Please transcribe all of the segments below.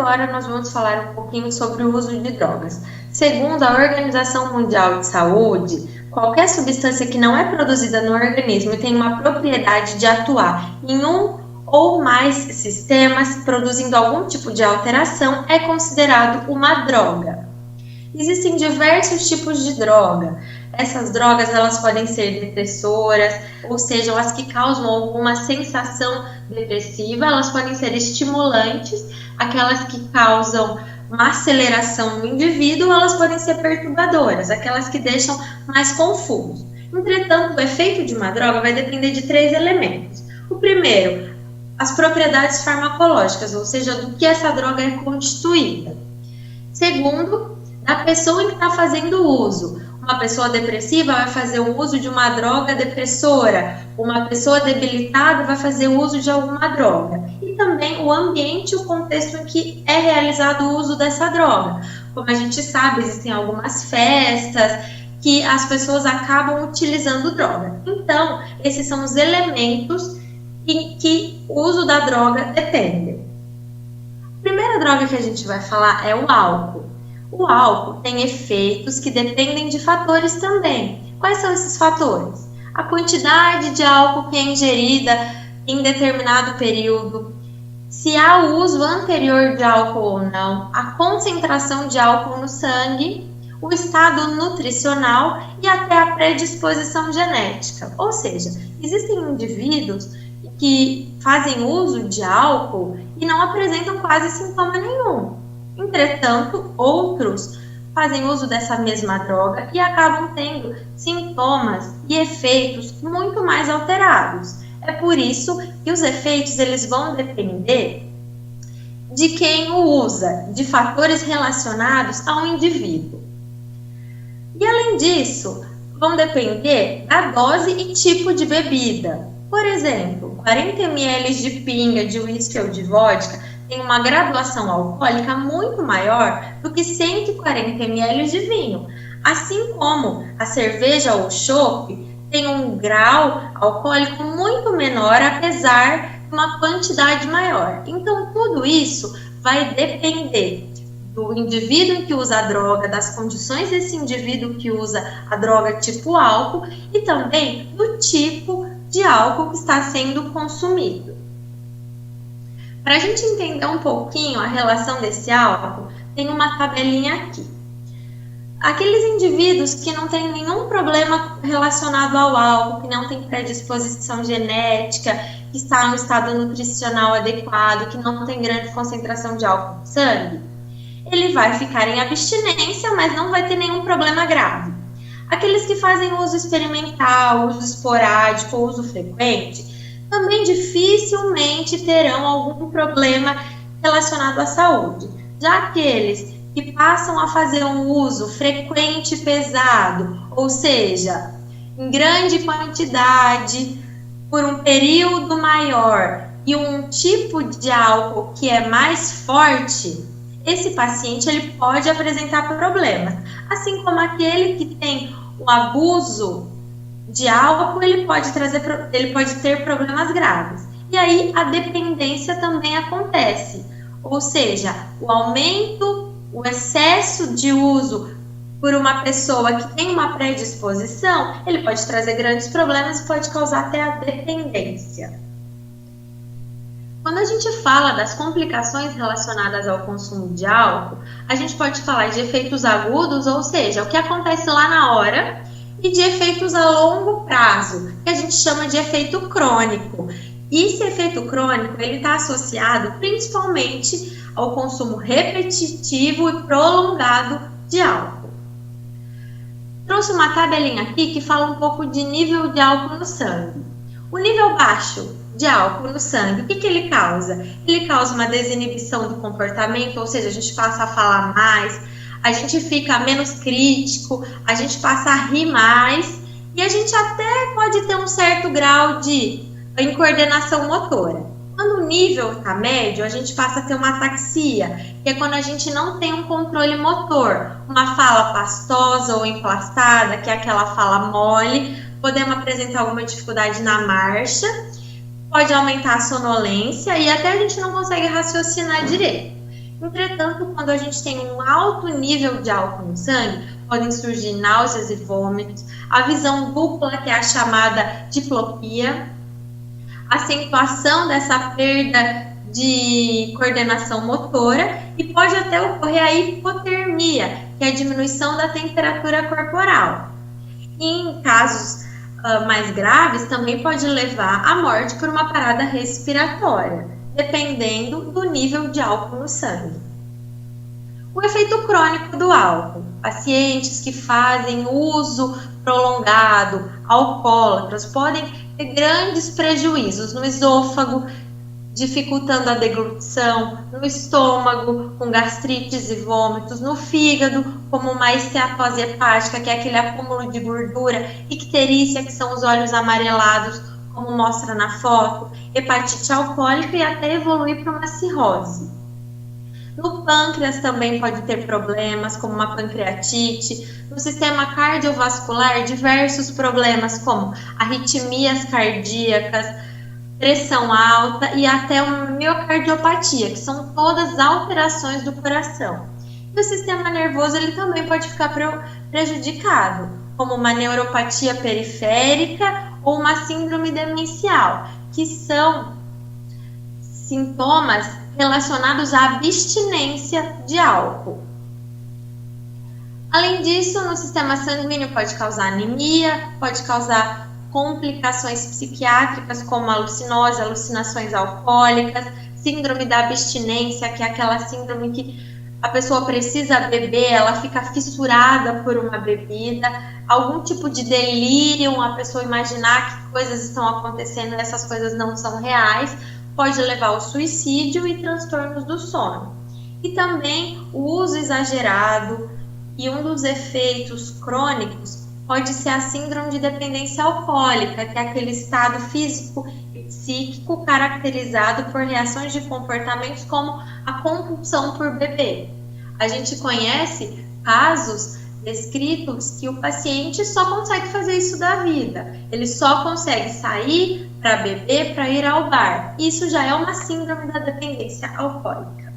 agora nós vamos falar um pouquinho sobre o uso de drogas. Segundo a Organização Mundial de Saúde, qualquer substância que não é produzida no organismo e tem uma propriedade de atuar em um ou mais sistemas, produzindo algum tipo de alteração, é considerado uma droga. Existem diversos tipos de droga. Essas drogas elas podem ser depressoras, ou seja, as que causam alguma sensação depressiva. Elas podem ser estimulantes, aquelas que causam uma aceleração no indivíduo. Elas podem ser perturbadoras, aquelas que deixam mais confuso. Entretanto, o efeito de uma droga vai depender de 3 elementos. O primeiro, as propriedades farmacológicas, ou seja, do que essa droga é constituída. Segundo, da pessoa que está fazendo uso. Uma pessoa depressiva vai fazer o uso de uma droga depressora, uma pessoa debilitada vai fazer o uso de alguma droga. E também o ambiente, o contexto em que é realizado o uso dessa droga. Como a gente sabe, existem algumas festas que as pessoas acabam utilizando droga. Então, esses são os elementos em que o uso da droga depende. A primeira droga que a gente vai falar é o álcool. O álcool tem efeitos que dependem de fatores também. Quais são esses fatores? A quantidade de álcool que é ingerida em determinado período, se há o uso anterior de álcool ou não, a concentração de álcool no sangue, o estado nutricional e até a predisposição genética. Ou seja, existem indivíduos que fazem uso de álcool e não apresentam quase sintoma nenhum. Entretanto, outros fazem uso dessa mesma droga e acabam tendo sintomas e efeitos muito mais alterados. É por isso que os efeitos eles vão depender de quem o usa, de fatores relacionados ao indivíduo. E além disso, vão depender da dose e tipo de bebida. Por exemplo, 40 ml de pinga, de uísque ou de vodka tem uma graduação alcoólica muito maior do que 140 ml de vinho. Assim como a cerveja ou o chopp tem um grau alcoólico muito menor, apesar de uma quantidade maior. Então, tudo isso vai depender do indivíduo que usa a droga, das condições desse indivíduo que usa a droga tipo álcool e também do tipo de álcool que está sendo consumido. Para a gente entender um pouquinho a relação desse álcool, tem uma tabelinha aqui. Aqueles indivíduos que não têm nenhum problema relacionado ao álcool, que não tem predisposição genética, que está no estado nutricional adequado, que não tem grande concentração de álcool no sangue, ele vai ficar em abstinência, mas não vai ter nenhum problema grave. Aqueles que fazem uso experimental, uso esporádico, uso frequente, também dificilmente terão algum problema relacionado à saúde. Já aqueles que passam a fazer um uso frequente e pesado, ou seja, em grande quantidade, por um período maior e um tipo de álcool que é mais forte, esse paciente ele pode apresentar problemas. Assim como aquele que tem um abuso de álcool, ele pode ter problemas graves. E aí a dependência também acontece, ou seja, o aumento, o excesso de uso por uma pessoa que tem uma predisposição, ele pode trazer grandes problemas e pode causar até a dependência. Quando a gente fala das complicações relacionadas ao consumo de álcool, a gente pode falar de efeitos agudos, ou seja, o que acontece lá na hora, e de efeitos a longo prazo, que a gente chama de efeito crônico. E esse efeito crônico ele está associado principalmente ao consumo repetitivo e prolongado de álcool. Trouxe uma tabelinha aqui que fala um pouco de nível de álcool no sangue. O nível baixo de álcool no sangue, o que ele causa? Ele causa uma desinibição do comportamento, ou seja, a gente passa a falar mais, a gente fica menos crítico, a gente passa a rir mais e a gente até pode ter um certo grau de incoordenação motora. Quando o nível está médio, a gente passa a ter uma ataxia, que é quando a gente não tem um controle motor, uma fala pastosa ou emplastada, que é aquela fala mole, podemos apresentar alguma dificuldade na marcha, pode aumentar a sonolência e até a gente não consegue raciocinar direito. Entretanto, quando a gente tem um alto nível de álcool no sangue, podem surgir náuseas e vômitos, a visão dupla, que é a chamada diplopia, acentuação dessa perda de coordenação motora e pode até ocorrer a hipotermia, que é a diminuição da temperatura corporal. E em casos mais graves, também pode levar à morte por uma parada respiratória, dependendo do nível de álcool no sangue. O efeito crônico do álcool. Pacientes que fazem uso prolongado, alcoólatras, podem ter grandes prejuízos no esôfago, dificultando a deglutição, no estômago, com gastrites e vômitos, no fígado, como uma esteatose hepática, que é aquele acúmulo de gordura, icterícia, que são os olhos amarelados, como mostra na foto, hepatite alcoólica e até evoluir para uma cirrose. No pâncreas também pode ter problemas, como uma pancreatite. No sistema cardiovascular, diversos problemas, como arritmias cardíacas, pressão alta e até uma miocardiopatia, que são todas alterações do coração. E o sistema nervoso ele também pode ficar prejudicado, como uma neuropatia periférica ou uma síndrome demencial, que são sintomas relacionados à abstinência de álcool. Além disso, no sistema sanguíneo pode causar anemia, pode causar complicações psiquiátricas como alucinose, alucinações alcoólicas, síndrome da abstinência, que é aquela síndrome que a pessoa precisa beber, ela fica fissurada por uma bebida, algum tipo de delírio, a pessoa imaginar que coisas estão acontecendo e essas coisas não são reais, pode levar ao suicídio e transtornos do sono. E também o uso exagerado e um dos efeitos crônicos pode ser a síndrome de dependência alcoólica, que é aquele estado físico e psíquico caracterizado por reações de comportamentos como a compulsão por beber. A gente conhece casos descritos que o paciente só consegue fazer isso da vida. Ele só consegue sair para beber, para ir ao bar. Isso já é uma síndrome da dependência alcoólica.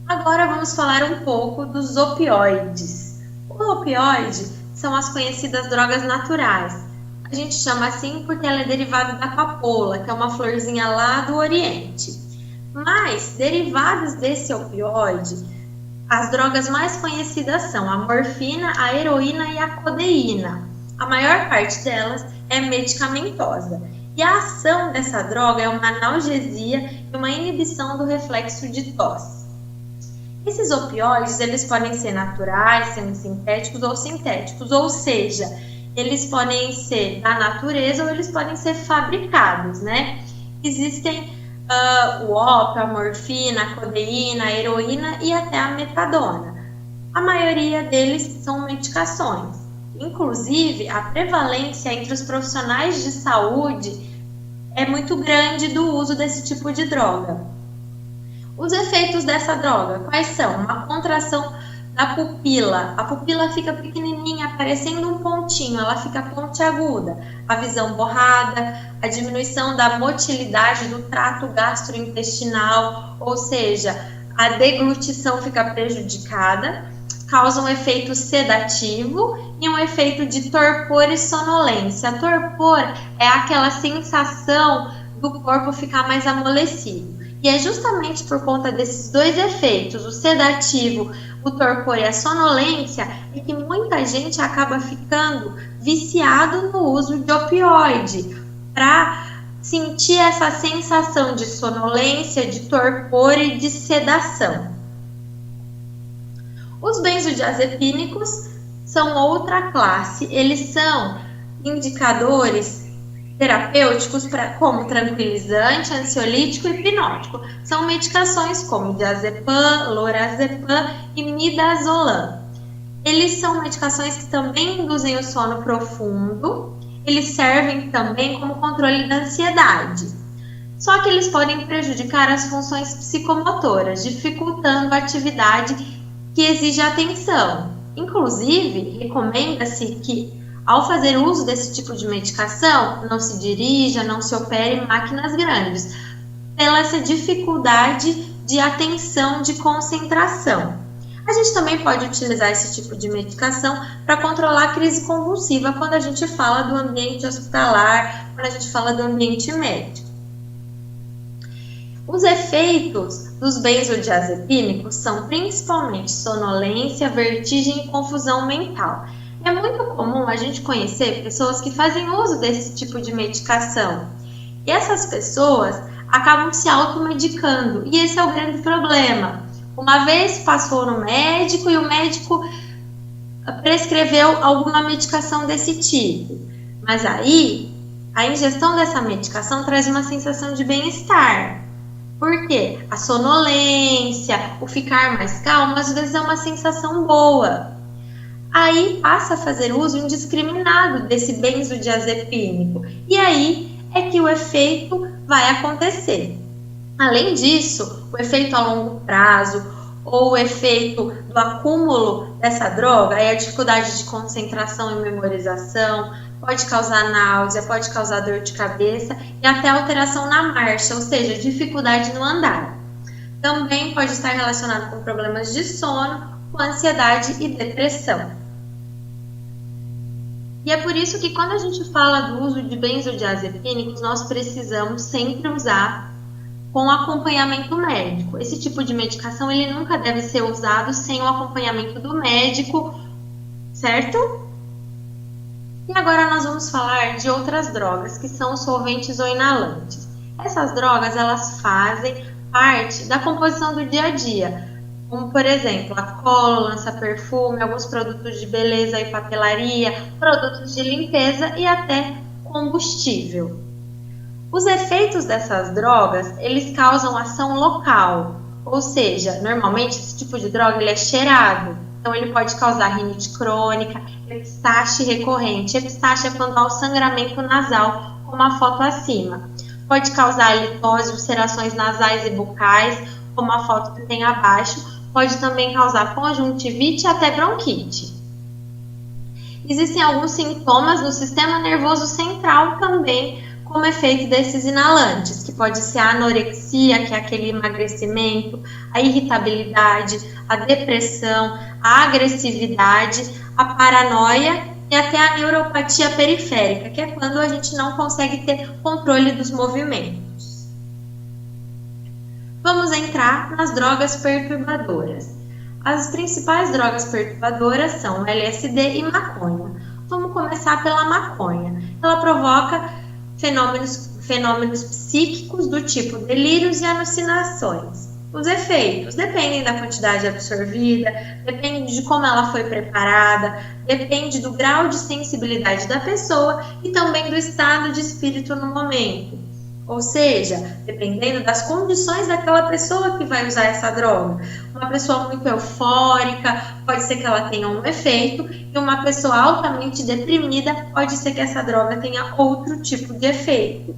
Agora vamos falar um pouco dos opioides. O opioide são as conhecidas drogas naturais. A gente chama assim porque ela é derivada da papoula, que é uma florzinha lá do Oriente. Mas, derivadas desse opioide, as drogas mais conhecidas são a morfina, a heroína e a codeína. A maior parte delas é medicamentosa. E a ação dessa droga é uma analgesia e uma inibição do reflexo de tosse. Esses opioides, eles podem ser naturais, semissintéticos ou sintéticos, ou seja, eles podem ser da natureza ou eles podem ser fabricados, né? Existem o ópio, a morfina, a codeína, a heroína e até a metadona. A maioria deles são medicações. Inclusive, a prevalência entre os profissionais de saúde é muito grande do uso desse tipo de droga. Os efeitos dessa droga, quais são? Uma contração da pupila. A pupila fica pequenininha, parecendo um pontinho, ela fica pontiaguda. A visão borrada, a diminuição da motilidade do trato gastrointestinal, ou seja, a deglutição fica prejudicada, causa um efeito sedativo e um efeito de torpor e sonolência. Torpor é aquela sensação do corpo ficar mais amolecido. E é justamente por conta desses dois efeitos, o sedativo, o torpor e a sonolência, é que muita gente acaba ficando viciado no uso de opioide, para sentir essa sensação de sonolência, de torpor e de sedação. Os benzodiazepínicos são outra classe, eles são indicadores terapêuticos como tranquilizante, ansiolítico e hipnótico. São medicações como diazepam, lorazepam e midazolam. Eles são medicações que também induzem o sono profundo. Eles servem também como controle da ansiedade. Só que eles podem prejudicar as funções psicomotoras, dificultando a atividade que exige atenção. Inclusive, recomenda-se que ao fazer uso desse tipo de medicação, não se dirija, não se opere em máquinas grandes, pela essa dificuldade de atenção, de concentração. A gente também pode utilizar esse tipo de medicação para controlar a crise convulsiva quando a gente fala do ambiente hospitalar, quando a gente fala do ambiente médico. Os efeitos dos benzodiazepínicos são principalmente sonolência, vertigem e confusão mental. É muito comum a gente conhecer pessoas que fazem uso desse tipo de medicação. E essas pessoas acabam se automedicando. E esse é o grande problema. Uma vez passou no médico e o médico prescreveu alguma medicação desse tipo. Mas aí, a ingestão dessa medicação traz uma sensação de bem-estar. Por quê? A sonolência, o ficar mais calmo, às vezes é uma sensação boa. Aí passa a fazer uso indiscriminado desse benzodiazepínico. E aí é que o efeito vai acontecer. Além disso, o efeito a longo prazo ou o efeito do acúmulo dessa droga, aí a dificuldade de concentração e memorização, pode causar náusea, pode causar dor de cabeça e até alteração na marcha, ou seja, dificuldade no andar. Também pode estar relacionado com problemas de sono, com ansiedade e depressão. E é por isso que quando a gente fala do uso de benzodiazepínicos, nós precisamos sempre usar com acompanhamento médico. Esse tipo de medicação ele nunca deve ser usado sem o acompanhamento do médico, certo? E agora nós vamos falar de outras drogas, que são solventes ou inalantes. Essas drogas, elas fazem parte da composição do dia a dia, como, por exemplo, a cola, lança-perfume, alguns produtos de beleza e papelaria, produtos de limpeza e até combustível. Os efeitos dessas drogas, eles causam ação local, ou seja, normalmente esse tipo de droga ele é cheirado. Então, ele pode causar rinite crônica, epistaxe recorrente. Epistaxe é quando há o sangramento nasal, como a foto acima. Pode causar halitose, ulcerações nasais e bucais, como a foto que tem abaixo. Pode também causar conjuntivite e até bronquite. Existem alguns sintomas no sistema nervoso central também, como efeito desses inalantes, que pode ser a anorexia, que é aquele emagrecimento, a irritabilidade, a depressão, a agressividade, a paranoia e até a neuropatia periférica, que é quando a gente não consegue ter controle dos movimentos. Vamos entrar nas drogas perturbadoras. As principais drogas perturbadoras são LSD e maconha. Vamos começar pela maconha. Ela provoca fenômenos psíquicos do tipo delírios e alucinações. Os efeitos dependem da quantidade absorvida, depende de como ela foi preparada, depende do grau de sensibilidade da pessoa e também do estado de espírito no momento. Ou seja, dependendo das condições daquela pessoa que vai usar essa droga. Uma pessoa muito eufórica, pode ser que ela tenha um efeito, e uma pessoa altamente deprimida, pode ser que essa droga tenha outro tipo de efeito.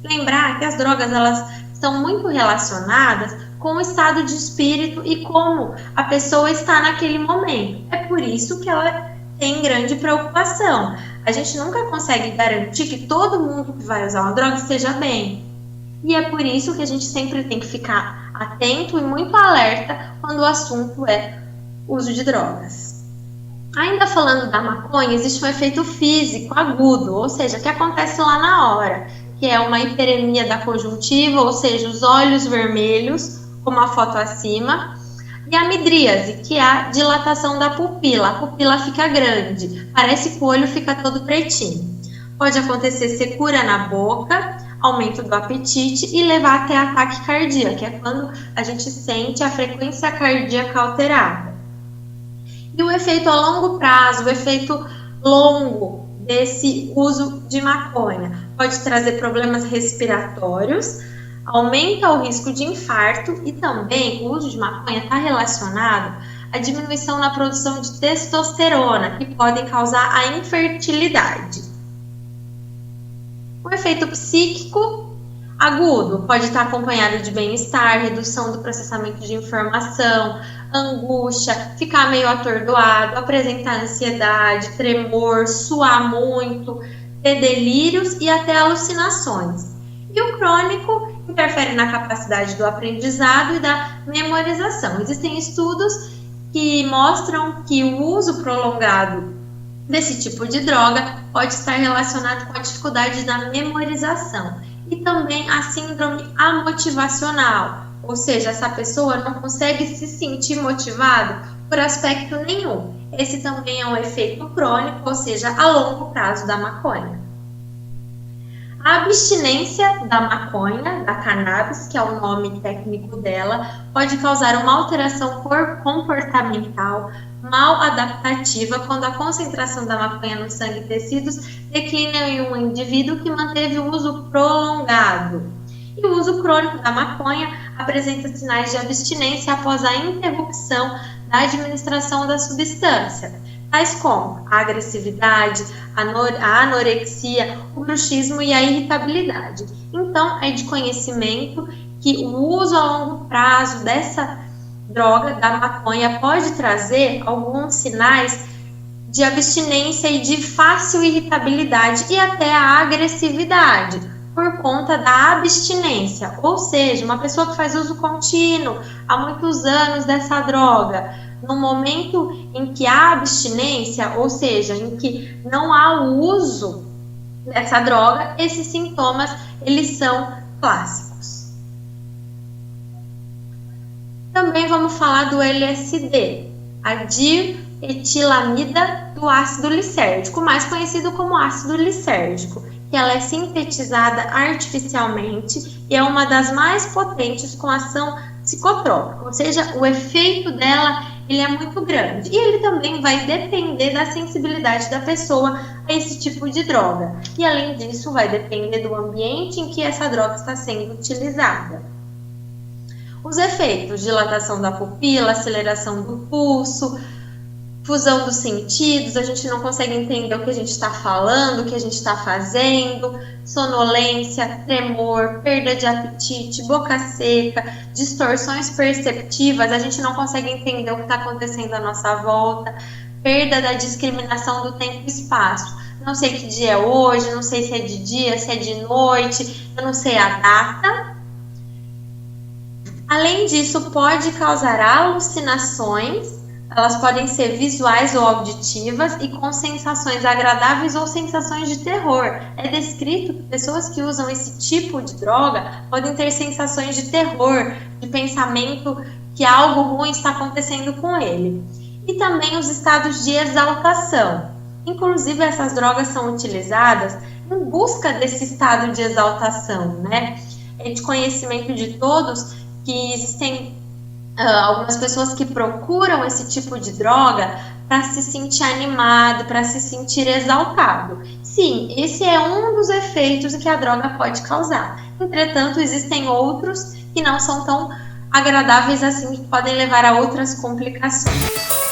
Lembrar que as drogas elas estão muito relacionadas com o estado de espírito e como a pessoa está naquele momento. É por isso que ela tem grande preocupação. A gente nunca consegue garantir que todo mundo que vai usar uma droga esteja bem. E é por isso que a gente sempre tem que ficar atento e muito alerta quando o assunto é uso de drogas. Ainda falando da maconha, existe um efeito físico agudo, ou seja, que acontece lá na hora, que é uma hiperemia da conjuntiva, ou seja, os olhos vermelhos, como a foto acima, e a midríase, que é a dilatação da pupila. A pupila fica grande, parece que o olho fica todo pretinho. Pode acontecer secura na boca, aumento do apetite e levar até ataque cardíaco, que é quando a gente sente a frequência cardíaca alterada. E o efeito a longo prazo, o efeito longo desse uso de maconha, pode trazer problemas respiratórios, aumenta o risco de infarto e também o uso de maconha está relacionado à diminuição na produção de testosterona, que podem causar a infertilidade. O efeito psíquico agudo pode estar acompanhado de bem-estar, redução do processamento de informação, angústia, ficar meio atordoado, apresentar ansiedade, tremor, suar muito, ter delírios e até alucinações. E o crônico interfere na capacidade do aprendizado e da memorização. Existem estudos que mostram que o uso prolongado desse tipo de droga pode estar relacionado com a dificuldade da memorização e também a síndrome amotivacional, ou seja, essa pessoa não consegue se sentir motivada por aspecto nenhum. Esse também é um efeito crônico, ou seja, a longo prazo da maconha. A abstinência da maconha, da cannabis, que é o nome técnico dela, pode causar uma alteração comportamental mal adaptativa quando a concentração da maconha no sangue e tecidos declina em um indivíduo que manteve o uso prolongado. E o uso crônico da maconha apresenta sinais de abstinência após a interrupção da administração da substância, tais como a agressividade, a anorexia, o bruxismo e a irritabilidade. Então, é de conhecimento que o uso a longo prazo dessa droga, da maconha, pode trazer alguns sinais de abstinência e de fácil irritabilidade e até a agressividade, por conta da abstinência, ou seja, uma pessoa que faz uso contínuo há muitos anos dessa droga, no momento em que há abstinência, ou seja, em que não há o uso dessa droga, esses sintomas eles são clássicos. Também vamos falar do LSD, a dietilamida do ácido lisérgico, mais conhecido como ácido lisérgico, que ela é sintetizada artificialmente e é uma das mais potentes com ação psicotrópica, ou seja, o efeito dela ele é muito grande e ele também vai depender da sensibilidade da pessoa a esse tipo de droga e além disso vai depender do ambiente em que essa droga está sendo utilizada. Os efeitos: dilatação da pupila, aceleração do pulso, fusão dos sentidos, a gente não consegue entender o que a gente está falando, o que a gente está fazendo, sonolência, tremor, perda de apetite, boca seca, distorções perceptivas, a gente não consegue entender o que está acontecendo à nossa volta, perda da discriminação do tempo e espaço. Não sei que dia é hoje, não sei se é de dia, se é de noite, eu não sei a data. Além disso, pode causar alucinações. Elas podem ser visuais ou auditivas e com sensações agradáveis ou sensações de terror. É descrito que pessoas que usam esse tipo de droga podem ter sensações de terror, de pensamento que algo ruim está acontecendo com ele. E também os estados de exaltação. Inclusive, essas drogas são utilizadas em busca desse estado de exaltação, né? É de conhecimento de todos que existem algumas pessoas que procuram esse tipo de droga para se sentir animado, para se sentir exaltado. Sim, esse é um dos efeitos que a droga pode causar. Entretanto, existem outros que não são tão agradáveis assim, que podem levar a outras complicações.